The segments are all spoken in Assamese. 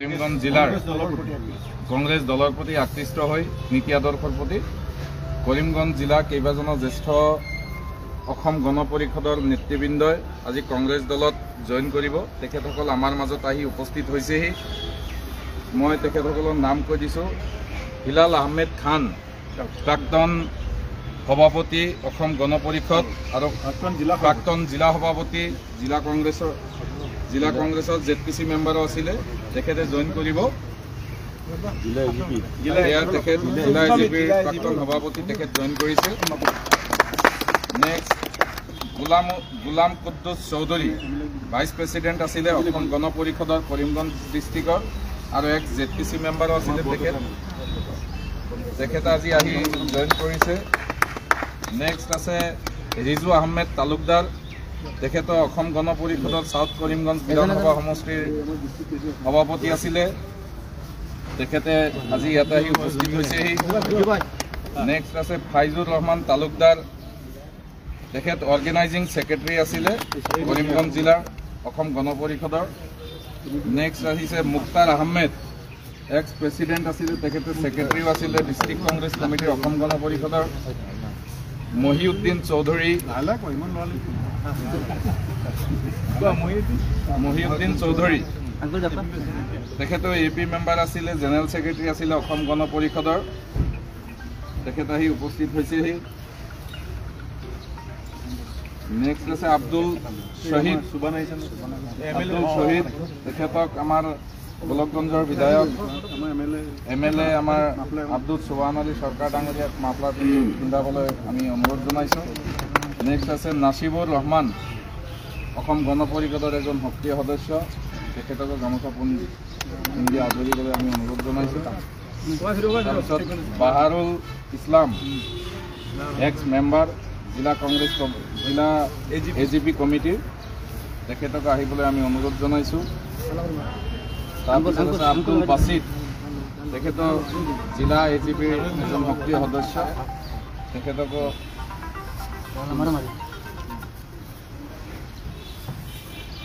কৰিমগঞ্জ জেলাৰ কংগ্ৰেস দলেৰ প্ৰতি আকৃষ্ট হয়ে নীতি আদৰ্শৰ প্ৰতি কৰিমগঞ্জ জেলা কেইবাজনো জ্যেষ্ঠ গণ পৰিষদৰ নেতৃবৃন্দই আজি কংগ্ৰেস দলত জয়েন কৰিব। তেখেতসকল আমাৰ মাজত আহি উপস্থিত হৈছেহি। মই তেখেতসকলৰ নাম কৈ দিছোঁ। হিলাল আহমেদ খান, প্ৰাক্তন সভাপতি গণ পৰিষদ আৰু প্ৰাক্তন জিলা সভাপতি জিলা কংগ্ৰেছৰ ZPC মেম্বাৰো আছিলে। তেখেতে জয়েন কৰিব। জিলা এজিপিৰ প্ৰাক্তন সভাপতি তেখেত জয়েন কৰিছে। Next Golam Kuddus Chowdhury, vice president আছিলে গণ পৰিষদৰ কৰিমগঞ্জ ডিষ্ট্ৰিক্টৰ আৰু এক ZPC মেম্বাৰো আছিলে। তেখেতে আজি আহি জয়েন কৰিছে। নেক্সট আছে ৰিজু আহমেদ তালুকদাৰ, তেখেতে গণ পৰিষদৰ সাউথ কৰিমগঞ্জ বিধানসভা সমষ্টিৰ সভাপতি আছিলে। তেখেতে আজি ইয়াতে আহি উপস্থিত হৈছেহি। নেক্সট আছে ফাইজুৰ ৰহমান তালুকদাৰ, তেখেত অৰ্গেনাইজিং ছেক্ৰেটাৰী আছিলে কৰিমগঞ্জ জিলাৰ গণ পৰিষদৰ। নেক্সট আহিছে মুক্তাৰ আহমেদ, এক্স প্ৰেচিডেণ্ট আছিলে, তেখেতে ছেক্ৰেটাৰীও আছিলে ডিষ্ট্ৰিক্ট কংগ্ৰেছ কমিটিৰ গণ পৰিষদৰ। মহিউদ্দিন চৌধুৰী, তেখেতেও AP মেম্বাৰ আছিলে, জেনেৰেল ছেক্ৰেটাৰী আছিলে গণ পৰিষদৰ। তেখেত আহি উপস্থিত হৈছেহি। নেক্সট আছে আব্দুল শহীদ, তেখেতক আমাৰ গোলকগঞ্জৰ বিধায়ক MLA আমাৰ আব্দুল চৌহান আলী চৰকাৰ ডাঙৰীয়াক মাফলাৰ পিন্ধাবলৈ আমি অনুৰোধ জনাইছোঁ। নেক্সট আছে নাছিবুৰ ৰহমান, গণ পৰিষদৰ এজন সক্ৰিয় সদস্য, তেখেতক গামোচা পিন্ধি আদৰিবলৈ আমি অনুৰোধ জনাইছোঁ। তাৰপিছত বাহাৰুল ইছলাম, এক্স মেম্বাৰ জিলা কংগ্ৰেছ জিলা AGP কমিটিৰ, তেখেতক আহিবলৈ আমি অনুৰোধ জনাইছোঁ। তাৰপিছত আছে আব্দুল বাছিদ, তেখেতো জিলা AGPৰ এজন সক্ৰিয় সদস্য, তেখেতকো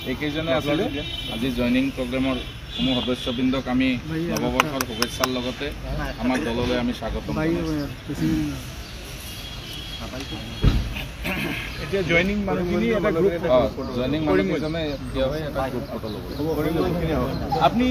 এইকেইজনে আছিলে। আজি জইনিং প্ৰগ্ৰেমৰ সমূহ সদস্যবৃন্দক আমি নৱবৰ্ষৰ শুভেচ্ছাৰ লগতে আমাৰ দললৈ আমি স্বাগতম জনাইছোঁ। এতিয়া জইনিং মানুহখিনি এটা গ্ৰুপ জইনিং মানুহকেইজনে থিয় হৈ এটা গ্ৰুপ ফটো ল'ব। আপুনি